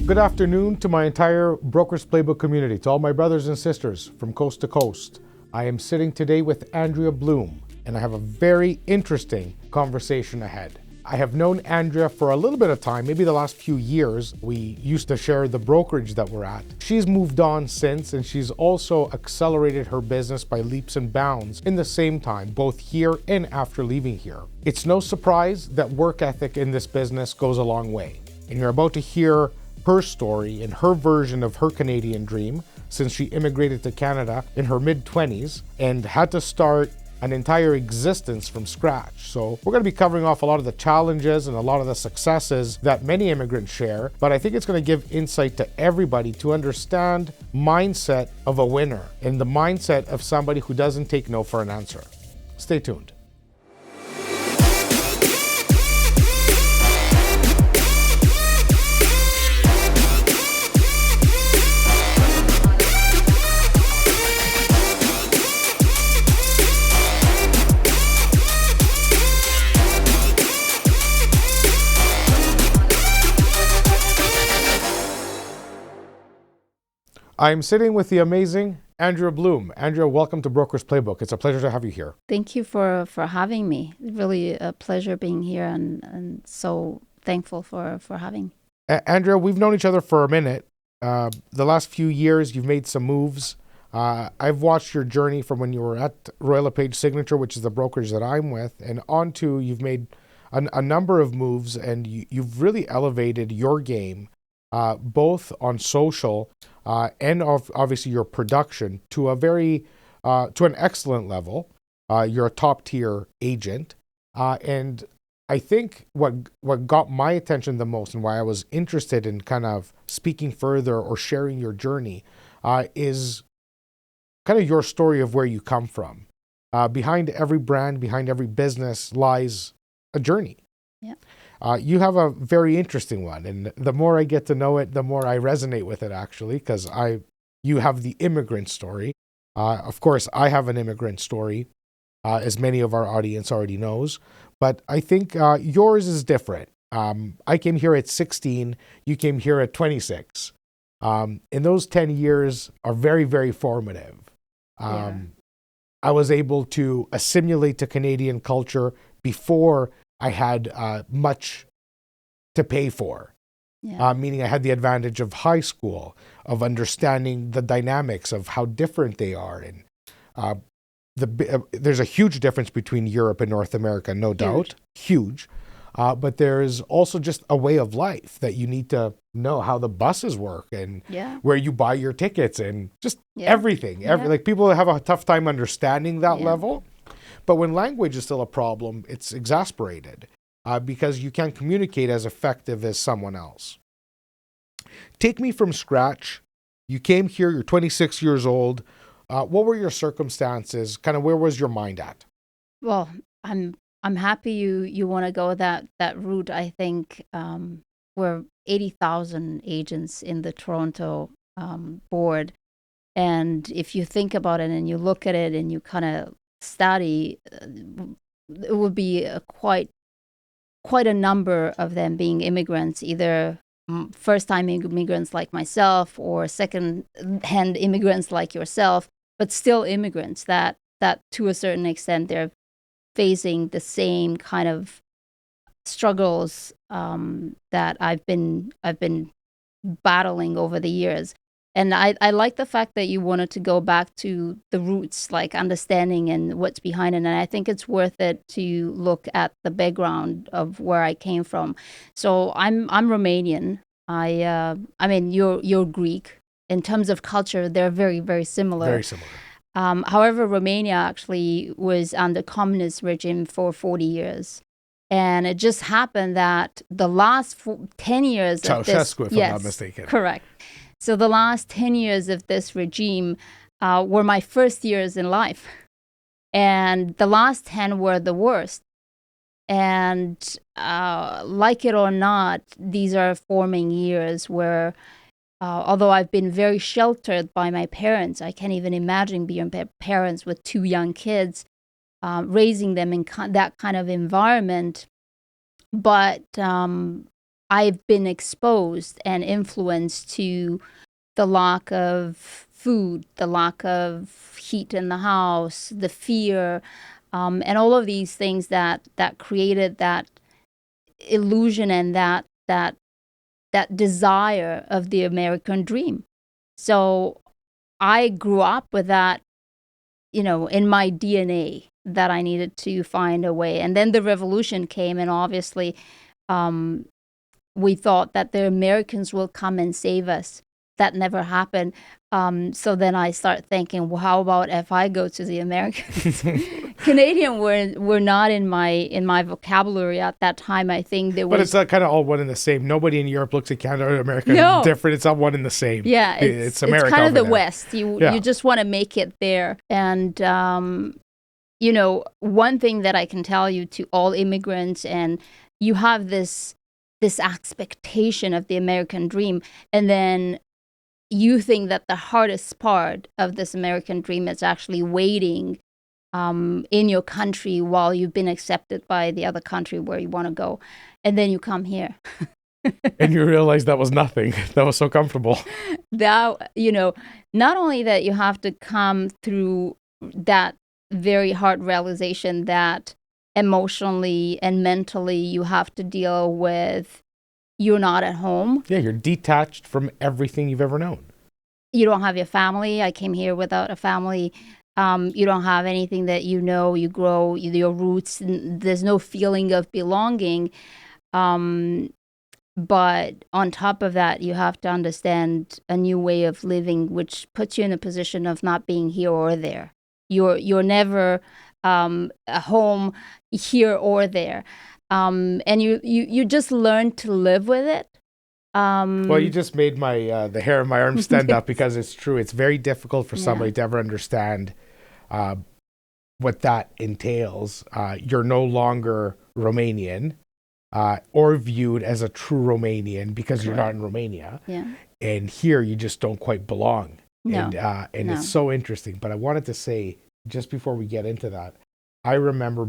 Good afternoon to my entire Brokers Playbook community, to all my brothers and sisters from coast to coast. I am sitting today with Andrea Blum, and I have a very interesting conversation ahead. I have known Andrea for a little bit of time, maybe the last few years. We used to share the brokerage that we're at. She's moved on since, and she's also accelerated her business by leaps and bounds in the same time, both here and after leaving here. It's no surprise that work ethic in this business goes a long way, and you're about to hear her story and her version of her Canadian dream since she immigrated to Canada in her mid-20s and had to start an entire existence from scratch. So we're going to be covering off a lot of the challenges and a lot of the successes that many immigrants share, but I think it's going to give insight to everybody to understand mindset of a winner and the mindset of somebody who doesn't take no for an answer. Stay tuned. I'm sitting with the amazing Andrea Blum. Andrea, welcome to Brokers Playbook. It's a pleasure to have you here. Thank you for having me. Really a pleasure being here and so thankful for having. Andrea, we've known each other for a minute. The last few years, you've made some moves. I've watched your journey from when you were at Royal LePage Signature, which is the brokerage that I'm with, and on to you've made a number of moves, and you've really elevated your game, both on social and obviously your production to an excellent level. You're a top tier agent, and I think what got my attention the most and why I was interested in kind of speaking further or sharing your journey is kind of your story of where you come from. Behind every brand, behind every business lies a journey. Yeah. You have a very interesting one, and the more I get to know it, the more I resonate with it, actually, because you have the immigrant story. Of course, I have an immigrant story, as many of our audience already knows, but I think yours is different. I came here at 16, you came here at 26. And those 10 years are very, very formative. I was able to assimilate to Canadian culture before I had much to pay for, meaning I had the advantage of high school, of understanding the dynamics of how different they are. And there's a huge difference between Europe and North America, no doubt, huge. But there's also just a way of life that you need to know how the buses work and where you buy your tickets and just everything. Like people have a tough time understanding that level. But when language is still a problem, it's exasperated because you can't communicate as effective as someone else. Take me from scratch. You came here, you're 26 years old. What were your circumstances? Kind of where was your mind at? Well, I'm happy you want to go that route. I think we're 80,000 agents in the Toronto board. And if you think about it and you look at it and you kind of study, it would be quite a number of them being immigrants, either first-time immigrants like myself or second-hand immigrants like yourself, but still immigrants that to a certain extent they're facing the same kind of struggles that I've been battling over the years. And I like the fact that you wanted to go back to the roots, like understanding and what's behind it. And I think it's worth it to look at the background of where I came from. So I'm Romanian. I mean, you're Greek. In terms of culture, they're very, very similar. Very similar. However, Romania actually was under communist regime for 40 years. And it just happened that the last 10 years of this... Ceausescu, if I'm not mistaken. Correct. So the last 10 years of this regime were my first years in life. And the last 10 were the worst. And like it or not, these are forming years where, although I've been very sheltered by my parents, I can't even imagine being parents with 2 young kids, raising them in that kind of environment. But I've been exposed and influenced to the lack of food, the lack of heat in the house, the fear, and all of these things that created that illusion and that desire of the American dream. So I grew up with that, in my DNA, that I needed to find a way. And then the revolution came, and obviously, we thought that the Americans will come and save us. That never happened. So then I start thinking, well, how about if I go to the Americans? Canadian were not in my vocabulary at that time. I think there was. But it's kind of all one and the same. Nobody in Europe looks at Canada or America different. It's all one and the same. Yeah, it's America. It's kind of the there. West. You just want to make it there. And one thing that I can tell you to all immigrants, and you have this expectation of the American dream, and then you think that the hardest part of this American dream is actually waiting in your country while you've been accepted by the other country where you want to go. And then you come here. And you realize that was nothing. That was so comfortable. That, not only that you have to come through that very hard realization that emotionally and mentally you have to deal with you're not at home. Yeah, you're detached from everything you've ever known. You don't have your family. I came here without a family. You don't have anything that you grow, your roots. There's no feeling of belonging. But on top of that, you have to understand a new way of living, which puts you in a position of not being here or there. You're never home here or there. And you just learn to live with it. Well, you just made my the hair on my arm stand up, because it's true. It's very difficult for somebody to ever understand what that entails. You're no longer Romanian or viewed as a true Romanian because you're not in Romania. Yeah. And here you just don't quite belong. No. And it's so interesting. But I wanted to say, just before we get into that, I remember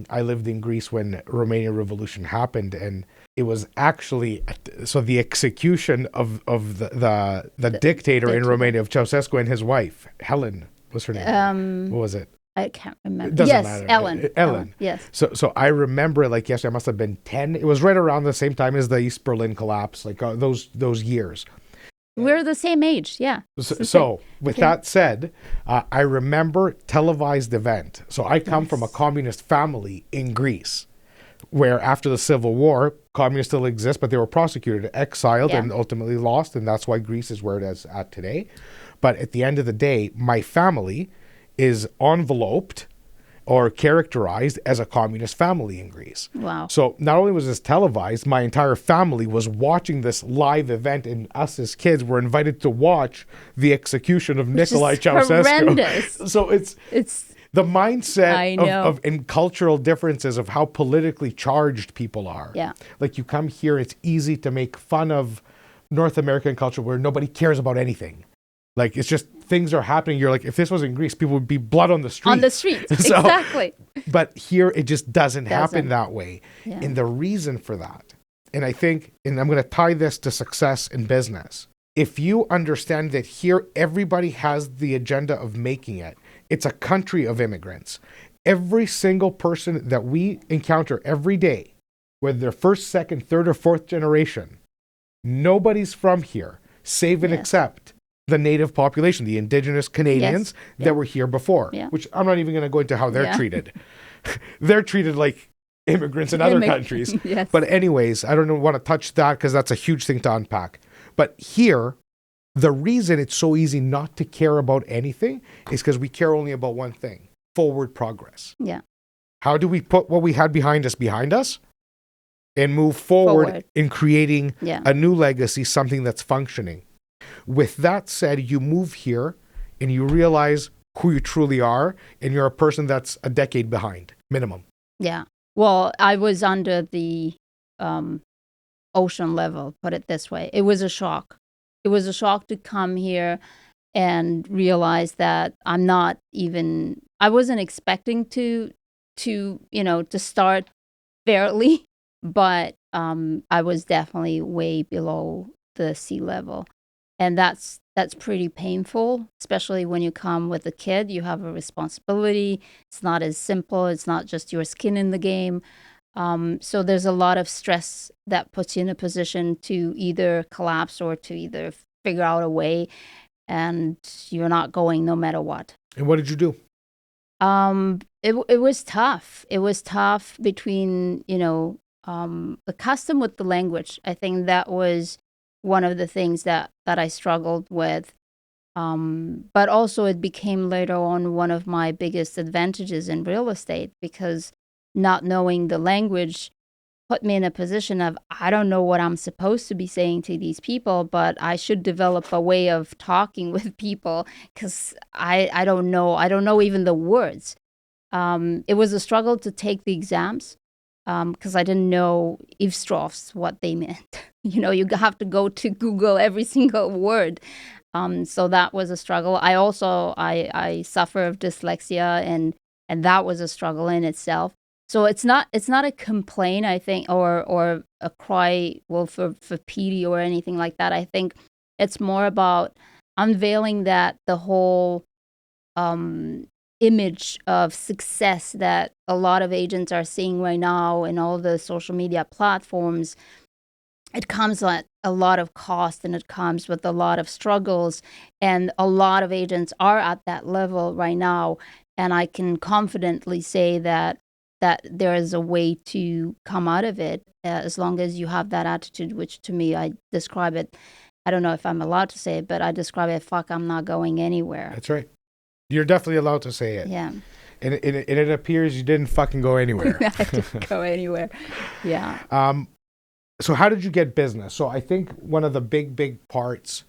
I lived in Greece when Romanian Revolution happened, and it was actually the execution of the dictator in Romania, of Ceausescu, and his wife, Helen. What's her name? What was it? I can't remember. It doesn't matter. Ellen. Yes. So I remember it like yesterday. I must have been 10. It was right around the same time as the East Berlin collapse, like those years. We're the same age, yeah. So with that said, I remember televised event. So I come from a communist family in Greece, where after the Civil War, communists still exist, but they were prosecuted, exiled, and ultimately lost, and that's why Greece is where it is at today. But at the end of the day, my family is enveloped or characterized as a communist family in Greece. Wow. So not only was this televised, my entire family was watching this live event, and us as kids were invited to watch the execution of Nicolae Ceausescu. Horrendous. So it's the mindset of and cultural differences of how politically charged people are. Yeah. Like you come here, it's easy to make fun of North American culture where nobody cares about anything. Like, it's just things are happening. You're like, if this was in Greece, people would be blood on the streets. On the streets, exactly. But here, it just doesn't happen that way. Yeah. And the reason for that, and I think, and I'm going to tie this to success in business. If you understand that here, everybody has the agenda of making it. It's a country of immigrants. Every single person that we encounter every day, whether they're first, second, third, or fourth generation, nobody's from here, save and except the native population, the indigenous Canadians that were here before, which I'm not even going to go into how they're treated. They're treated like immigrants in other countries. Yes. But anyways, I don't want to touch that because that's a huge thing to unpack. But here, the reason it's so easy not to care about anything is because we care only about one thing: forward progress. Yeah. How do we put what we had behind us and move forward in creating a new legacy, something that's functioning? With that said, you move here and you realize who you truly are, and you're a person that's a decade behind, minimum. Yeah. Well, I was under the ocean level, put it this way. It was a shock. It was a shock to come here and realize that I wasn't expecting to start fairly. but I was definitely way below the sea level. And that's pretty painful, especially when you come with a kid. You have a responsibility. It's not as simple. It's not just your skin in the game. So there's a lot of stress that puts you in a position to either collapse or to either figure out a way, and you're not going no matter what. And what did you do? It was tough. It was tough between, accustomed with the language. I think that was one of the things that I struggled with. But also it became later on one of my biggest advantages in real estate, because not knowing the language put me in a position of, I don't know what I'm supposed to be saying to these people, but I should develop a way of talking with people, because I don't know. I don't know even the words. It was a struggle to take the exams, because I didn't know eavesdrops what they meant. You have to go to Google every single word. So that was a struggle. I suffer of dyslexia, and that was a struggle in itself. So it's not a complaint, I think, or a cry, well, for pity or anything like that. I think it's more about unveiling that the whole image of success that a lot of agents are seeing right now in all the social media platforms. It comes at a lot of cost, and it comes with a lot of struggles, and a lot of agents are at that level right now. And I can confidently say that there is a way to come out of it, as long as you have that attitude, which to me, I describe it, I don't know if I'm allowed to say it, but I describe it, fuck, I'm not going anywhere. That's right. You're definitely allowed to say it. Yeah. And it appears you didn't fucking go anywhere. I didn't go anywhere. Yeah. So how did you get business? So I think one of the big parts,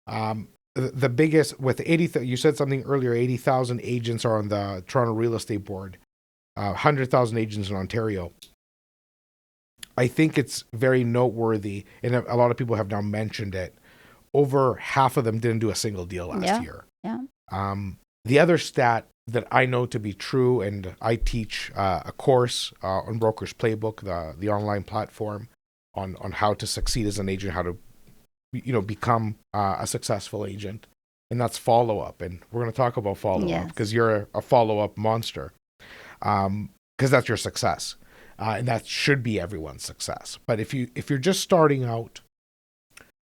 the biggest with 80, you said something earlier, 80,000 agents are on the Toronto Real Estate Board, 100,000 agents in Ontario. I think it's very noteworthy, and a lot of people have now mentioned it. Over half of them didn't do a single deal last year. Yeah. The other stat that I know to be true, and I teach a course on Broker's Playbook, the online platform, on how to succeed as an agent, how to become a successful agent, and that's follow-up. And we're going to talk about follow-up because you're a follow-up monster, because that's your success, and that should be everyone's success. But if you're just starting out,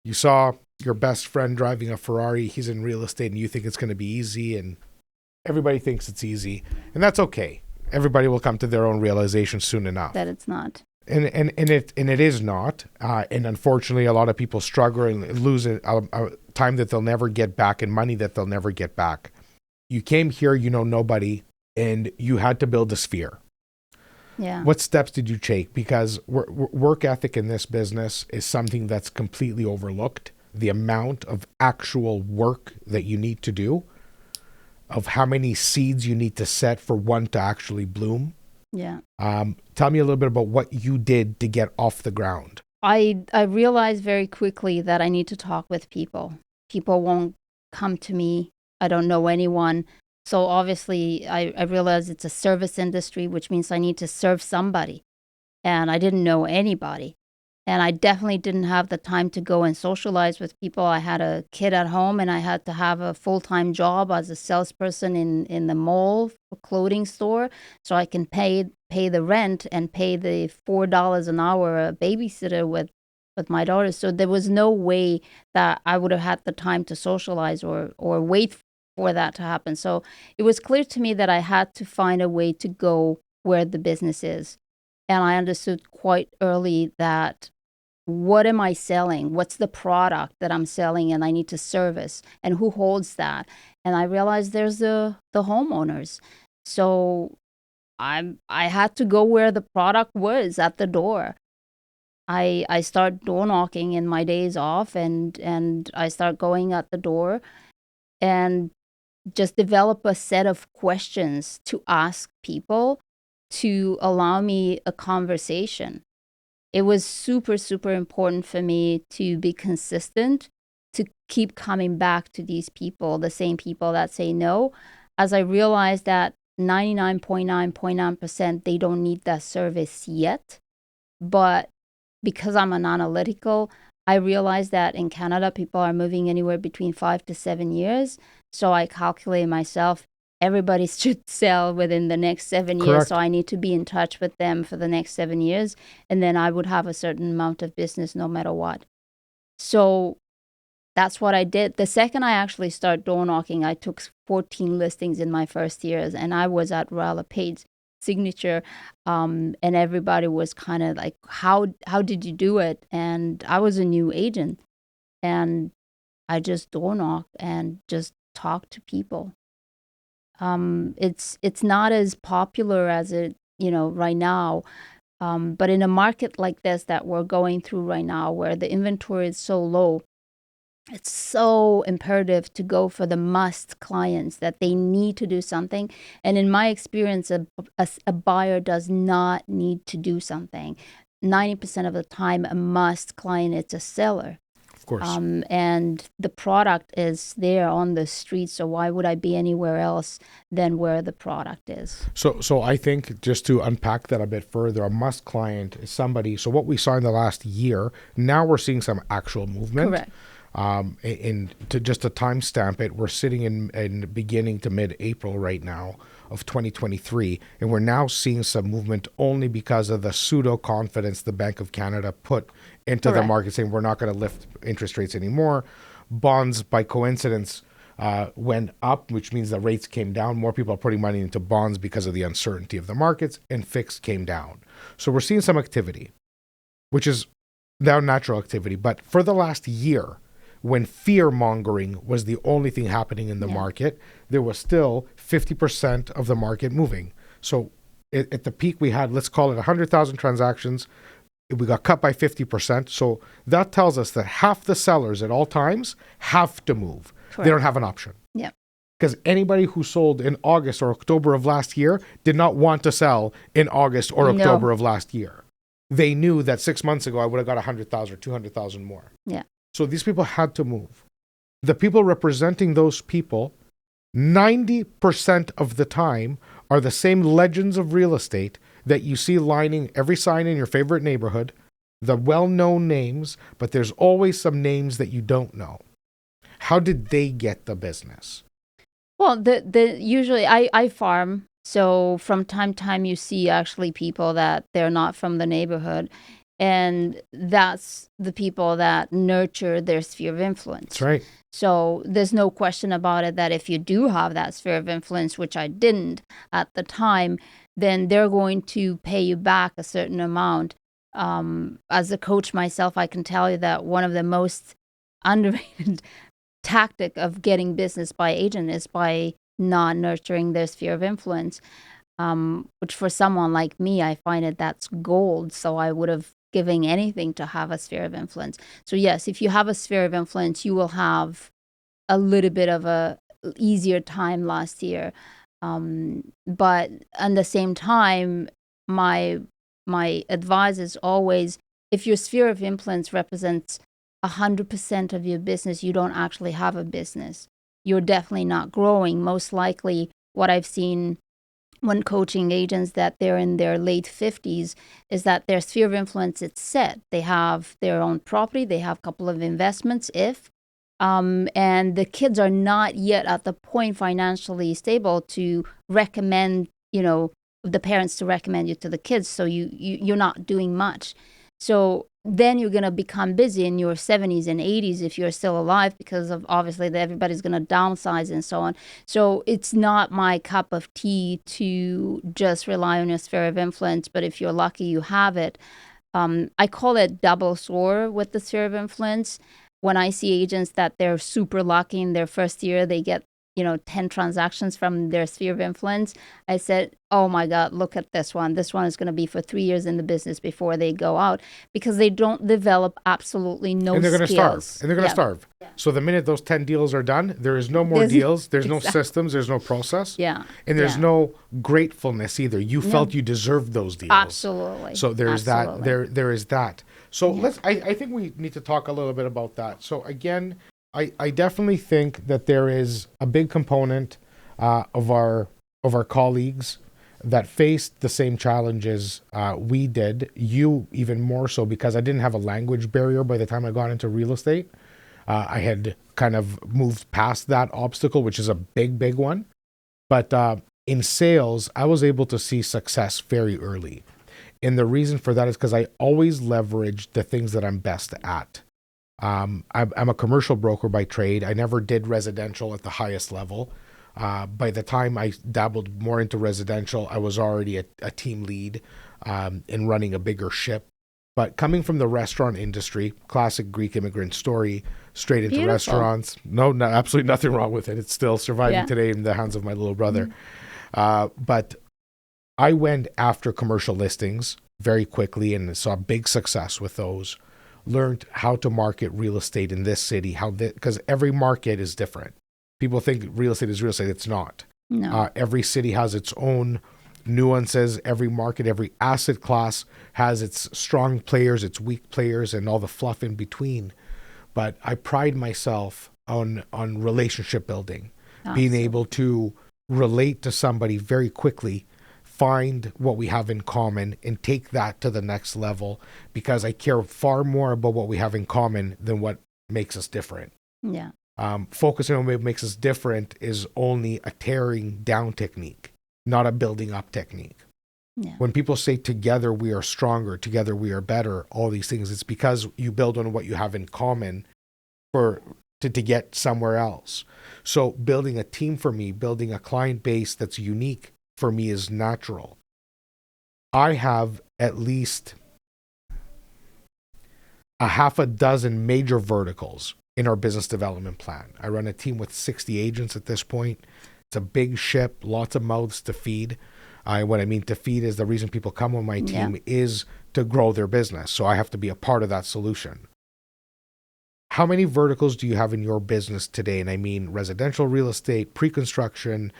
you saw your best friend driving a Ferrari, he's in real estate, and you think it's going to be easy, and everybody thinks it's easy, and that's okay. Everybody will come to their own realization soon enough that it's not. And it is not, and unfortunately, a lot of people struggle and lose a time that they'll never get back and money that they'll never get back. You came here, you know nobody, and you had to build a sphere. Yeah. What steps did you take? Because work ethic in this business is something that's completely overlooked. The amount of actual work that you need to do, of how many seeds you need to set for one to actually bloom. Yeah. Tell me a little bit about what you did to get off the ground. I realized very quickly that I need to talk with people. People won't come to me. I don't know anyone. So obviously I realized it's a service industry, which means I need to serve somebody. And I didn't know anybody. And I definitely didn't have the time to go and socialize with people. I had a kid at home, and I had to have a full-time job as a salesperson in the mall, a clothing store, so I can pay the rent and pay the $4 an hour a babysitter with my daughter. So there was no way that I would have had the time to socialize or wait for that to happen. So it was clear to me that I had to find a way to go where the business is. And I understood quite early that, what am I selling? What's the product that I'm selling and I need to service? And who holds that? And I realized there's the homeowners. So I had to go where the product was, at the door. I start door knocking in my days off, and I start going at the door and just develop a set of questions to ask people to allow me a conversation. It was super, super important for me to be consistent, to keep coming back to these people, the same people that say no, as I realized that 99.9.9% they don't need that service yet. But because I'm an analytical, I realize that in Canada, people are moving anywhere between 5 to 7 years. So I calculate myself, everybody should sell within the next 7 years. So Correct. I need to be in touch with them for the next 7 years. And then I would have a certain amount of business no matter what. So that's what I did. The second I actually start door knocking, I took 14 listings in my first years, and I was at Royal LePage's signature, and everybody was kind of like, "How did you do it?" And I was a new agent, and I just door knock and just talk to people. It's not as popular as it right now, but in a market like this that we're going through right now, where the inventory is so low, it's so imperative to go for the must clients that they need to do something. And in my experience, a buyer does not need to do something. 90% of the time, a must client, it's a seller. Of course. And the product is there on the street. So why would I be anywhere else than where the product is? So I think just to unpack that a bit further, a must client is somebody. So what we saw in the last year, now we're seeing some actual movement. Correct. In to just to timestamp it, we're sitting in beginning to mid-April right now of 2023, and we're now seeing some movement only because of the pseudo confidence the Bank of Canada put into the Correct. market, saying we're not going to lift interest rates anymore. Bonds, by coincidence, went up, which means the rates came down. More people are putting money into bonds because of the uncertainty of the markets, and fixed came down. So we're seeing some activity, which is now natural activity. But for the last year, when fear mongering was the only thing happening in the market, there was still 50% of the market moving. So at the peak, we had, let's call it 100,000 transactions. We got cut by 50%. So that tells us that half the sellers at all times have to move. Correct. They don't have an option. Yeah. Because anybody who sold in August or October of last year did not want to sell in August or October of last year. They knew that 6 months ago, I would have got 100,000 or 200,000 more. Yeah. So these people had to move. The people representing those people, 90% of the time, are the same legends of real estate that you see lining every sign in your favorite neighborhood, the well-known names, but there's always some names that you don't know. How did they get the business? Well, the usually I farm, so from time to time you see actually people that they're not from the neighborhood, and that's the people that nurture their sphere of influence. That's right. So there's no question about it that if you do have that sphere of influence, which I didn't at the time, then they're going to pay you back a certain amount. As a coach myself, I can tell you that one of the most underrated tactic of getting business by agent is by not nurturing their sphere of influence, which for someone like me, I find that's gold. So I would have given anything to have a sphere of influence. So yes, if you have a sphere of influence, you will have a little bit of a easier time last year. But at the same time, my advice is always, if your sphere of influence represents 100% of your business, you don't actually have a business. You're definitely not growing. Most likely, what I've seen when coaching agents that they're in their late 50s is that their sphere of influence is set. They have their own property, they have a couple of investments, and the kids are not yet at the point financially stable to recommend, the parents to recommend you to the kids. So you're not doing much. So then you're going to become busy in your 70s and 80s if you're still alive, because of obviously everybody's going to downsize and so on. So it's not my cup of tea to just rely on your sphere of influence, but if you're lucky, you have it. I call it double sword with the sphere of influence. When I see agents that they're super lucky in their first year, they get 10 transactions from their sphere of influence, I said, oh my God, look at this one. This one is going to be for 3 years in the business before they go out, because they don't develop absolutely no skills. And they're going to starve. And they're going to starve. Yeah. So the minute those 10 deals are done, there is no more deals. There's no systems. There's no process. Yeah. And there's no gratefulness either. You felt you deserved those deals. Absolutely. So there's that. There is that. So I think we need to talk a little bit about that. So again, I definitely think that there is a big component of our colleagues that faced the same challenges we did. You even more so, because I didn't have a language barrier by the time I got into real estate. I had kind of moved past that obstacle, which is a big one. But in sales, I was able to see success very early. And the reason for that is because I always leveraged the things that I'm best at. I'm a commercial broker by trade. I never did residential at the highest level. By the time I dabbled more into residential, I was already a team lead in running a bigger ship. But coming from the restaurant industry, classic Greek immigrant story, straight into Beautiful. restaurants. No, absolutely nothing wrong with it. It's still surviving Yeah. today in the hands of my little brother. But I went after commercial listings very quickly and saw big success with those. Learned how to market real estate in this city, because every market is different. People think real estate is real estate. It's not. No. Every city has its own nuances. Every market, every asset class has its strong players, its weak players, and all the fluff in between. But I pride myself on relationship building, being Awesome. able to relate to somebody very quickly, find what we have in common, and take that to the next level, because I care far more about what we have in common than what makes us different. Yeah. Focusing on what makes us different is only a tearing down technique, not a building up technique. Yeah. When people say together we are stronger, together we are better, all these things, it's because you build on what you have in common to get somewhere else. So building a team for me, building a client base that's unique for me is natural. I have at least a half a dozen major verticals in our business development plan. I run a team with 60 agents at this point. It's a big ship, lots of mouths to feed. What I mean to feed is the reason people come on my team is to grow their business. So I have to be a part of that solution. How many verticals do you have in your business today? And I mean residential real estate, pre-construction,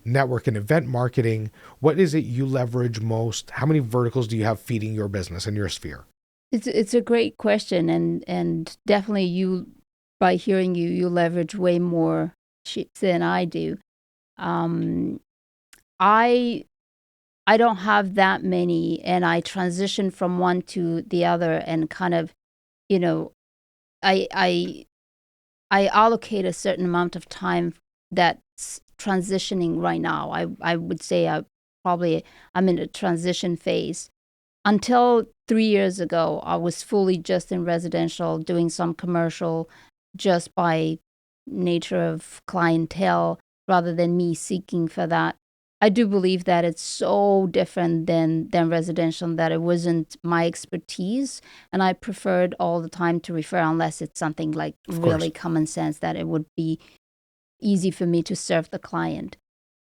network and event marketing. What is it you leverage most? How many verticals do you have feeding your business in your sphere? It's a great question, and definitely you, by hearing you leverage way more sheets than I do. I don't have that many, and I transition from one to the other, and kind of, you know, I allocate a certain amount of time that's transitioning right now. I would say I'm in a transition phase. Until 3 years ago, I was fully just in residential, doing some commercial just by nature of clientele rather than me seeking for that. I do believe that it's so different than residential, and that it wasn't my expertise, and I preferred all the time to refer, unless it's something like really common sense, that it would be easy for me to serve the client.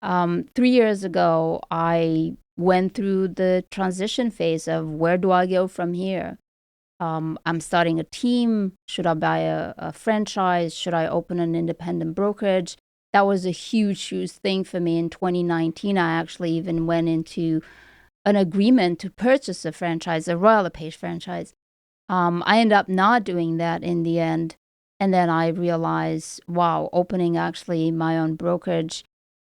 3 years ago, I went through the transition phase of where do I go from here? I'm starting a team. Should I buy a franchise? Should I open an independent brokerage? That was a huge thing for me. In 2019, I actually even went into an agreement to purchase a franchise, a Royal LePage franchise. I ended up not doing that in the end. And then I realized, wow, opening actually my own brokerage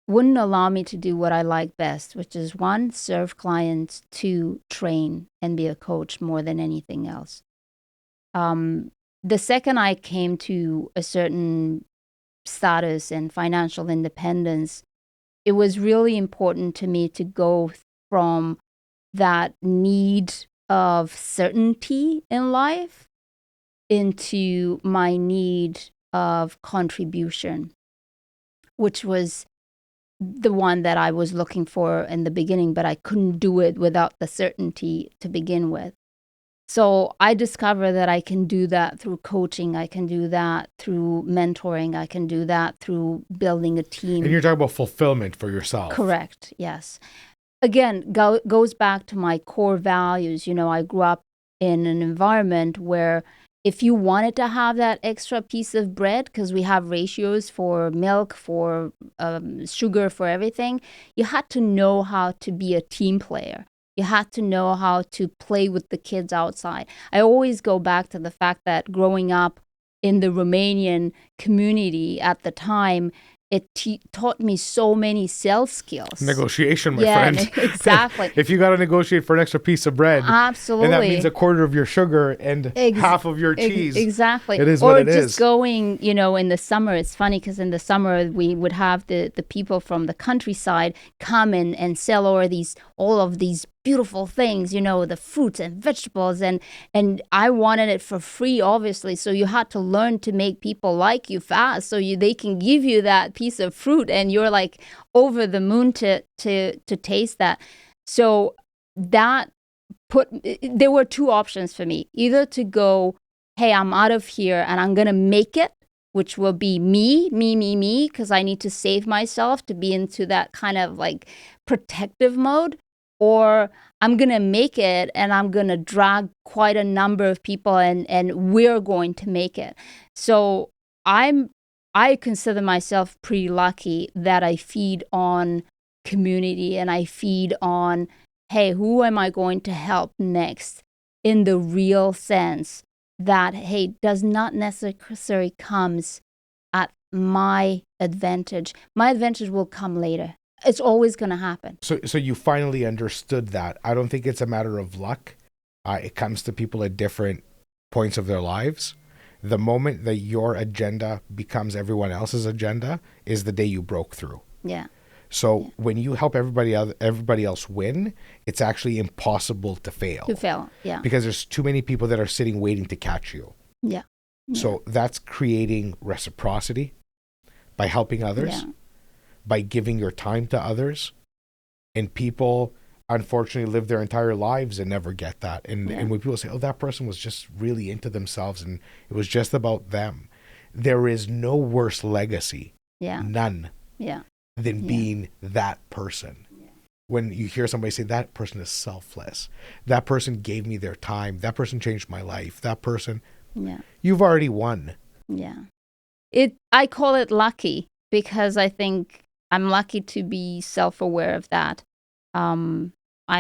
wouldn't allow me to do what I like best, which is one, serve clients, two, train and be a coach more than anything else. The second I came to a certain status and financial independence, it was really important to me to go from that need of certainty in life into my need of contribution, which was the one that I was looking for in the beginning, but I couldn't do it without the certainty to begin with. So I discovered that I can do that through coaching. I can do that through mentoring. I can do that through building a team. And you're talking about fulfillment for yourself. Correct. Yes. Again, goes back to my core values. I grew up in an environment where if you wanted to have that extra piece of bread, because we have ratios for milk, for sugar, for everything, you had to know how to be a team player. You had to know how to play with the kids outside. I always go back to the fact that growing up in the Romanian community at the time, it taught me so many sales skills. Negotiation, my Yeah, friend. exactly. If you got to negotiate for an extra piece of bread, Absolutely. and that means a quarter of your sugar and half of your cheese. Exactly. It is or what it just is. going, in the summer, it's funny because in the summer we would have the people from the countryside come and sell all of these beautiful things, the fruits and vegetables, and I wanted it for free, obviously. So you had to learn to make people like you fast, so they can give you that piece of fruit, and you're like over the moon to taste that. So that there were two options for me: either to go, hey, I'm out of here and I'm gonna make it, which will be me, because I need to save myself to be into that kind of like protective mode, or I'm going to make it and I'm going to drag quite a number of people and we're going to make it. So I consider myself pretty lucky that I feed on community and I feed on, hey, who am I going to help next, in the real sense that, hey, does not necessarily comes at my advantage. My advantage will come later. It's always going to happen. So you finally understood that. I don't think it's a matter of luck. It comes to people at different points of their lives. The moment that your agenda becomes everyone else's agenda is the day you broke through. Yeah. So when you help everybody else win, it's actually impossible to fail. Yeah. Because there's too many people that are sitting waiting to catch you. Yeah. So that's creating reciprocity by helping others. Yeah. By giving your time to others, and people unfortunately live their entire lives and never get that. And when people say, oh, that person was just really into themselves and it was just about them, there is no worse legacy, none, than being that person. When you hear somebody say, that person is selfless, that person gave me their time, that person changed my life, that person, you've already won. I call it lucky, because I think I'm lucky to be self-aware of that. I'm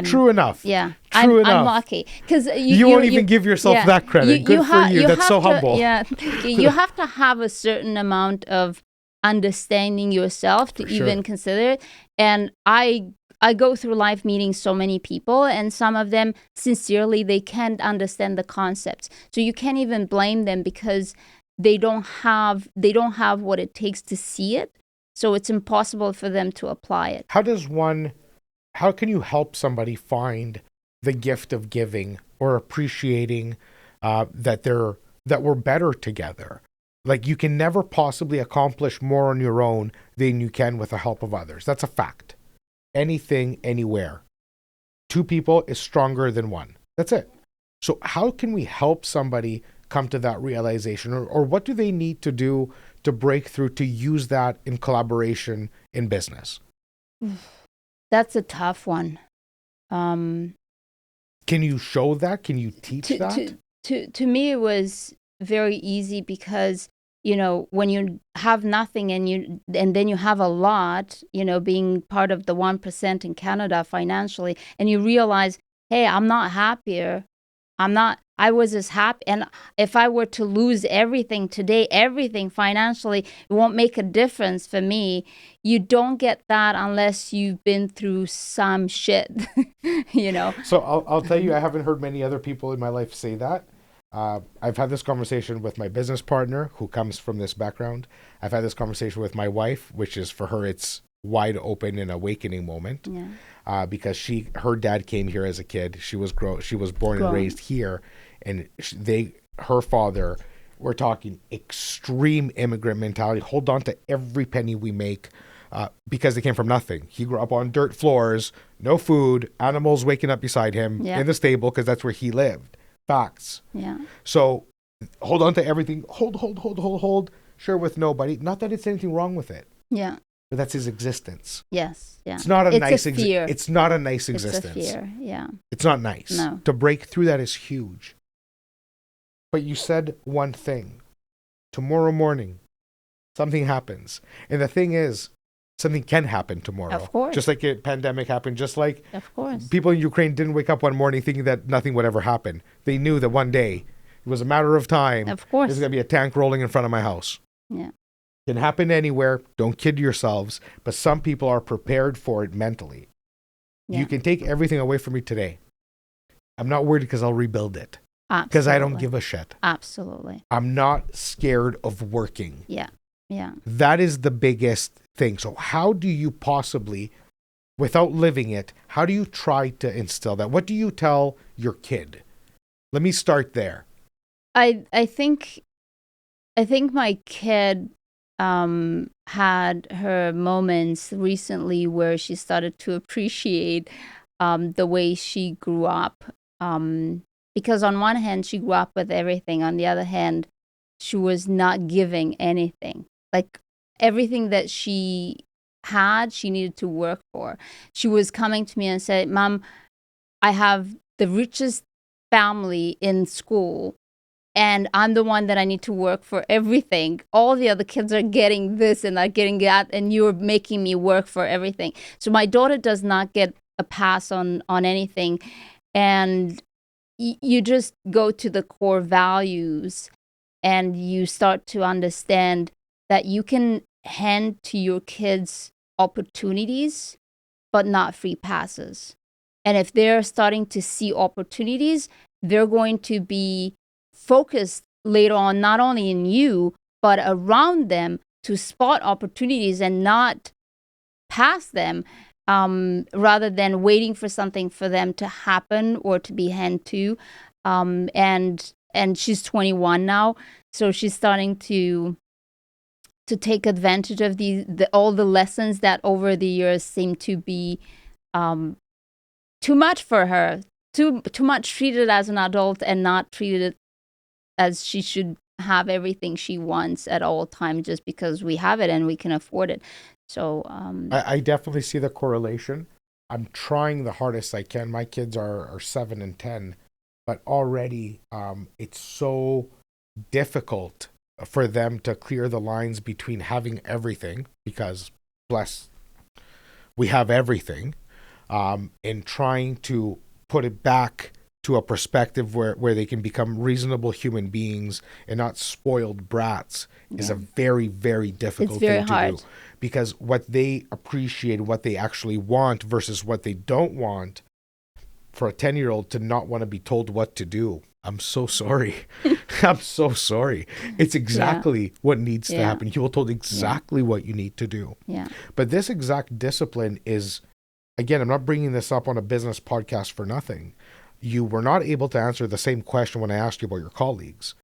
true enough. Yeah, true enough. I'm lucky because you won't even give yourself that credit. Good for you. That's so humble. Yeah, you have to have a certain amount of understanding yourself to even consider it. And I go through life meeting so many people, and some of them sincerely they can't understand the concepts. So you can't even blame them because they don't have what it takes to see it. So it's impossible for them to apply it. How can you help somebody find the gift of giving or appreciating that we're better together? Like, you can never possibly accomplish more on your own than you can with the help of others. That's a fact. Anything, anywhere. Two people is stronger than one. That's it. So how can we help somebody come to that realization, or what do they need to do to break through to use that in collaboration in business? That's a tough one. Can you show that? Can you teach that? To me, it was very easy because, when you have nothing and then you have a lot, being part of the 1% in Canada financially, and you realize, hey, I'm not happier. I was as happy. And if I were to lose everything today, everything financially, it won't make a difference for me. You don't get that unless you've been through some shit, So I'll tell you, I haven't heard many other people in my life say that. I've had this conversation with my business partner who comes from this background. I've had this conversation with my wife, which is, for her, it's wide open and awakening moment. Because her dad came here as a kid. She was born and raised here, and her father, we're talking extreme immigrant mentality. Hold on to every penny we make, because they came from nothing. He grew up on dirt floors, no food, animals waking up beside him in the stable because that's where he lived. Facts. So hold on to everything. Hold. Share with nobody. Not that it's anything wrong with it. But that's his existence. Yes. It's not a nice fear. It's not a nice existence. It's a fear. Yeah. It's not nice. No. To break through that is huge. But you said one thing. Tomorrow morning, something happens. And the thing is, something can happen tomorrow. Of course. Just like a pandemic happened, just like of course. People in Ukraine didn't wake up one morning thinking that nothing would ever happen. They knew that one day, it was a matter of time. Of course. There's going to be a tank rolling in front of my house. Yeah. Can happen anywhere. Don't kid yourselves. But some people are prepared for it mentally. Yeah. You can take everything away from me today. I'm not worried because I'll rebuild it. Because Absolutely. I don't give a shit. Absolutely. I'm not scared of working. Yeah. Yeah. That is the biggest thing. So how do you possibly, without living it, how do you try to instill that? What do you tell your kid? Let me start there. I think my kid had her moments recently where she started to appreciate the way she grew up. Because on one hand, she grew up with everything. On the other hand, she was not giving anything. Like everything that she had, she needed to work for. She was coming to me and said, "Mom, I have the richest family in school, and I'm the one that I need to work for everything. All the other kids are getting this and are getting that, and you're making me work for everything." So my daughter does not get a pass on anything, and you just go to the core values, and you start to understand that you can hand to your kids opportunities, but not free passes. And if they're starting to see opportunities, they're going to be focused later on, not only in you, but around them to spot opportunities and not pass them, rather than waiting for something for them to happen or to be handed to. And she's 21 now, so she's starting to take advantage of all the lessons that over the years seem to be too much for her, too much treated as an adult and not treated as she should have everything she wants at all times just because we have it and we can afford it. So I definitely see the correlation. I'm trying the hardest I can. My kids are 7 and 10, but already it's so difficult for them to clear the lines between having everything, because bless, we have everything, and trying to put it back to a perspective where they can become reasonable human beings and not spoiled brats is a very, very difficult thing to do. Because what they appreciate, what they actually want versus what they don't want, for a 10-year-old to not want to be told what to do. I'm so sorry. I'm so sorry. It's exactly what needs to happen. You were told exactly what you need to do. Yeah. But this exact discipline is, again, I'm not bringing this up on a business podcast for nothing. You were not able to answer the same question when I asked you about your colleagues.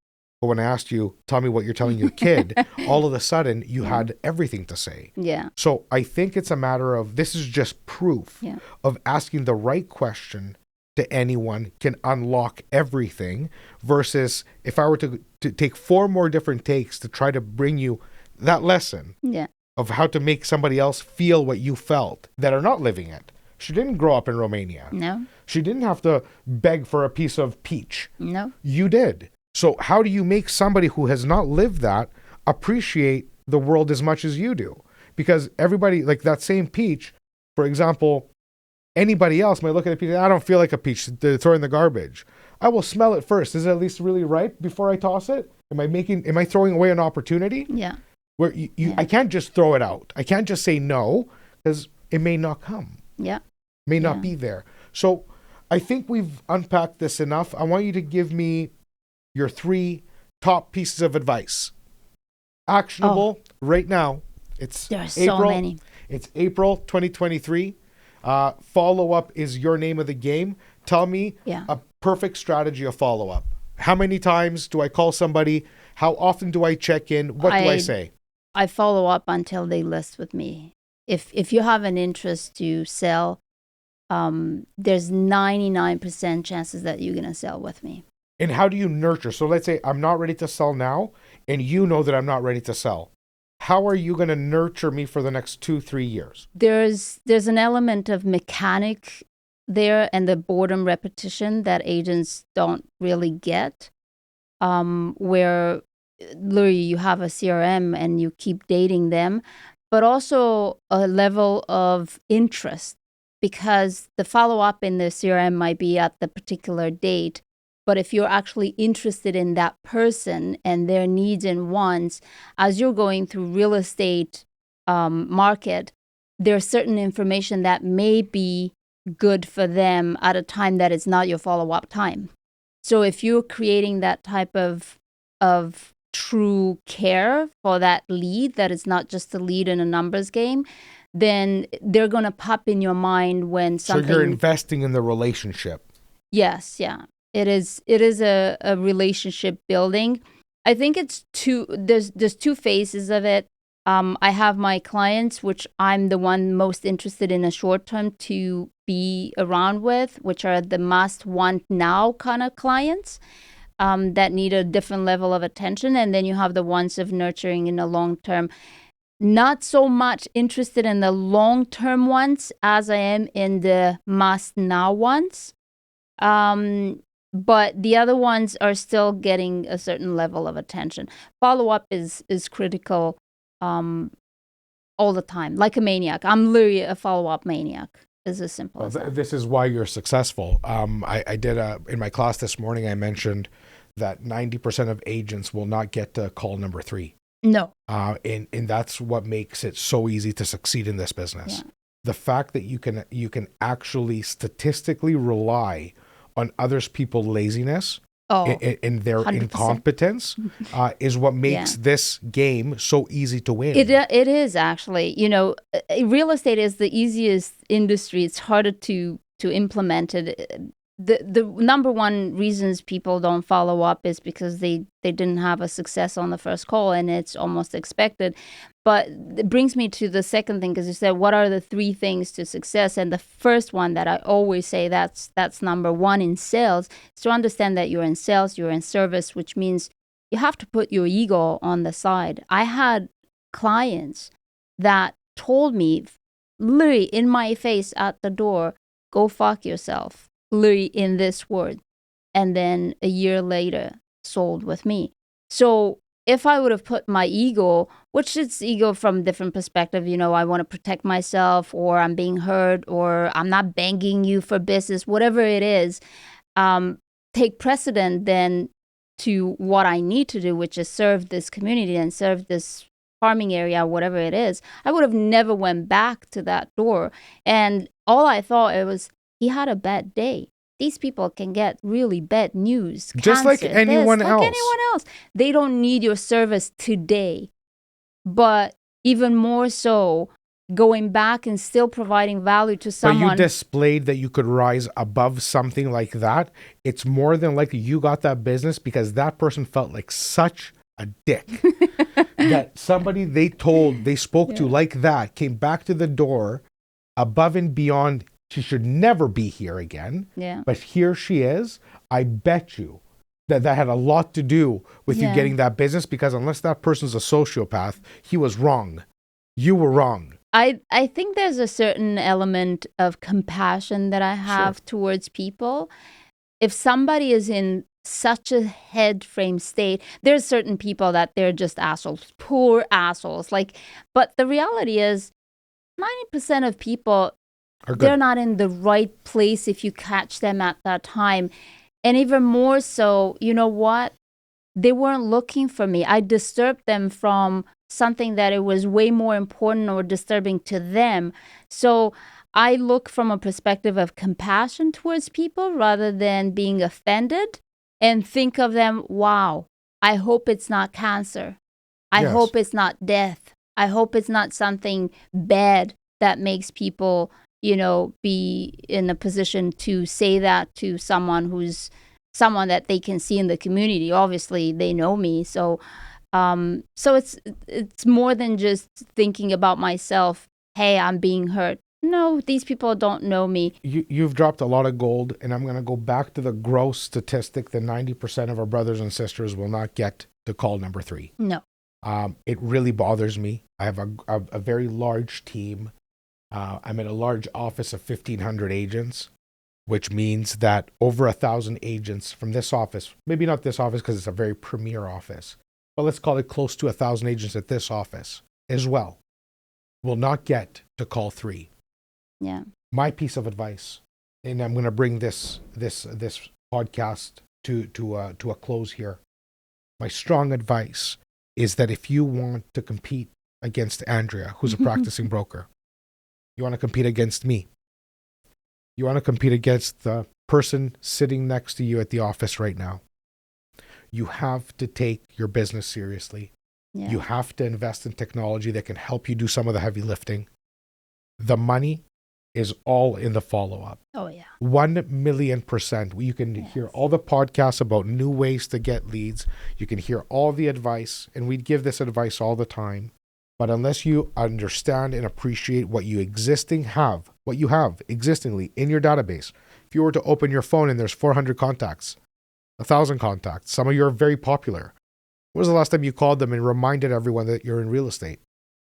But when I asked you, tell me what you're telling your kid, all of a sudden you had everything to say. Yeah. So I think it's a matter of, this is just proof of asking the right question to anyone can unlock everything, versus if I were to take 4 more different takes to try to bring you that lesson of how to make somebody else feel what you felt that are not living it. She didn't grow up in Romania. No. She didn't have to beg for a piece of peach. No. You did. So how do you make somebody who has not lived that appreciate the world as much as you do? Because everybody, like that same peach, for example, anybody else might look at a peach, I don't feel like a peach, throw it in the garbage. I will smell it first. Is it at least really ripe before I toss it? Am I throwing away an opportunity? Yeah. Where I can't just throw it out. I can't just say no, because it may not come. Yeah. May not be there. So I think we've unpacked this enough. I want you to give me your 3 top pieces of advice. Actionable right now. There are April, so many. It's April 2023. Follow-up is your name of the game. Tell me a perfect strategy of follow-up. How many times do I call somebody? How often do I check in? What do I say? I follow up until they list with me. If you have an interest to sell, there's 99% chances that you're going to sell with me. And how do you nurture? So let's say I'm not ready to sell now, and you know that I'm not ready to sell. How are you going to nurture me for the next 2-3 years? There's an element of mechanic there and the boredom repetition that agents don't really get, where literally you have a CRM and you keep dating them, but also a level of interest, because the follow-up in the CRM might be at the particular date, But if you're actually interested in that person and their needs and wants, as you're going through real estate market, there's certain information that may be good for them at a time that is not your follow-up time. So if you're creating that type of true care for that lead, that is not just a lead in a numbers game, then they're going to pop in your mind when something... So you're investing in the relationship. Yes, yeah. It is a relationship building. I think it's there's two phases of it. I have my clients, which I'm the one most interested in a short term to be around with, which are the must, want, now kind of clients that need a different level of attention. And then you have the ones of nurturing in the long term. Not so much interested in the long term ones as I am in the must now ones. But the other ones are still getting a certain level of attention. Follow-up is critical all the time, like a maniac. I'm literally a follow-up maniac. Is as simple as that. This is why you're successful. I did in my class this morning, I mentioned that 90% of agents will not get to call number 3. No. And that's what makes it so easy to succeed in this business. Yeah. The fact that you can actually statistically rely on others people's laziness and their 100%. Incompetence is what makes this game so easy to win. It is actually. You know, real estate is the easiest industry. It's harder to implement it. The number one reasons people don't follow up is because they didn't have a success on the first call, and it's almost expected. But it brings me to the second thing, because you said, what are the 3 things to success? And the first one that I always say, that's number 1 in sales, is to understand that you're in sales, you're in service, which means you have to put your ego on the side. I had clients that told me, literally in my face at the door, go fuck yourself. Literally in this word, and then a year later sold with me. So if I would have put my ego, which is ego from different perspective, you know, I want to protect myself, or I'm being heard, or I'm not banging you for business, whatever it is, take precedent then to what I need to do, which is serve this community and serve this farming area, whatever it is, I would have never went back to that door. And all I thought, it was, he had a bad day. These people can get really bad news. Just cancer, like anyone else. Like anyone else. They don't need your service today. But even more so, going back and still providing value to someone. But you displayed that you could rise above something like that. It's more than likely you got that business because that person felt like such a dick. That somebody they spoke to like that came back to the door above and beyond. She should never be here again. Yeah. But here she is. I bet you that had a lot to do with you getting that business, because unless that person's a sociopath, he was wrong. You were wrong. I think there's a certain element of compassion that I have towards people. If somebody is in such a head frame state, there's certain people that they're just assholes, poor assholes. But the reality is 90% of people, they're not in the right place if you catch them at that time. And even more so, you know what? They weren't looking for me. I disturbed them from something that it was way more important or disturbing to them. So I look from a perspective of compassion towards people rather than being offended, and think of them, wow, I hope it's not cancer. I hope it's not death. I hope it's not something bad that makes people, you know, be in a position to say that to someone that they can see in the community. Obviously, they know me. So it's more than just thinking about myself. Hey, I'm being hurt. No, these people don't know me. You've dropped a lot of gold, and I'm going to go back to the gross statistic that 90% of our brothers and sisters will not get to call number 3. No. It really bothers me. I have a very large team. I'm in a large office of 1,500 agents, which means that over 1,000 agents from this office, maybe not this office because it's a very premier office, but let's call it close to 1,000 agents at this office as well, will not get to call 3. Yeah. My piece of advice, and I'm going to bring this podcast to a close here. My strong advice is that if you want to compete against Andrea, who's a practicing broker, you want to compete against me, you want to compete against the person sitting next to you at the office right now, you have to take your business seriously. Yeah. You have to invest in technology that can help you do some of the heavy lifting. The money is all in the follow-up. Oh, yeah. 1,000,000%. You can hear all the podcasts about new ways to get leads. You can hear all the advice, and we give this advice all the time. But unless you understand and appreciate what you have existingly in your database, if you were to open your phone and there's 400 contacts, 1,000 contacts, some of you are very popular. When was the last time you called them and reminded everyone that you're in real estate?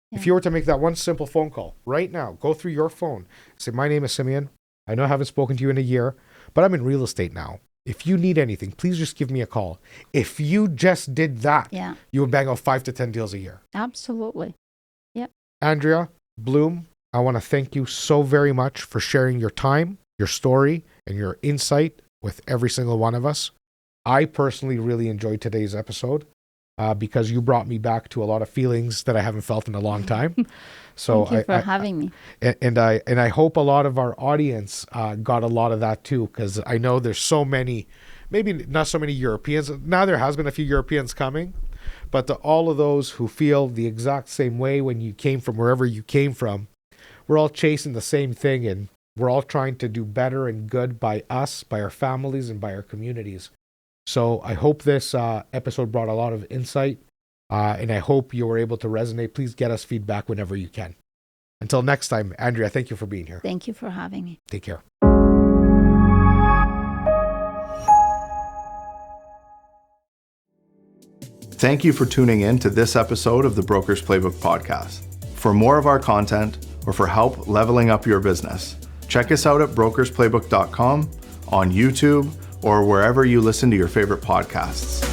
Yeah. If you were to make that one simple phone call right now, go through your phone, say, my name is Simeon. I know I haven't spoken to you in a year, but I'm in real estate now. If you need anything, please just give me a call. If you just did that, you would bang out 5 to 10 deals a year. Absolutely. Yep. Andrea Blum, I want to thank you so very much for sharing your time, your story, and your insight with every single one of us. I personally really enjoyed today's episode because you brought me back to a lot of feelings that I haven't felt in a long time. So thank you for having me. And I hope a lot of our audience got a lot of that too, because I know there's so many, maybe not so many Europeans. Now there has been a few Europeans coming, but to all of those who feel the exact same way when you came from wherever you came from, we're all chasing the same thing, and we're all trying to do better and good by us, by our families, and by our communities. So I hope this episode brought a lot of insight, and I hope you were able to resonate. Please get us feedback whenever you can. Until next time, Andrea, thank you for being here. Thank you for having me. Take care. Thank you for tuning in to this episode of the Broker's Playbook podcast. For more of our content or for help leveling up your business, check us out at brokersplaybook.com, on YouTube, or wherever you listen to your favorite podcasts.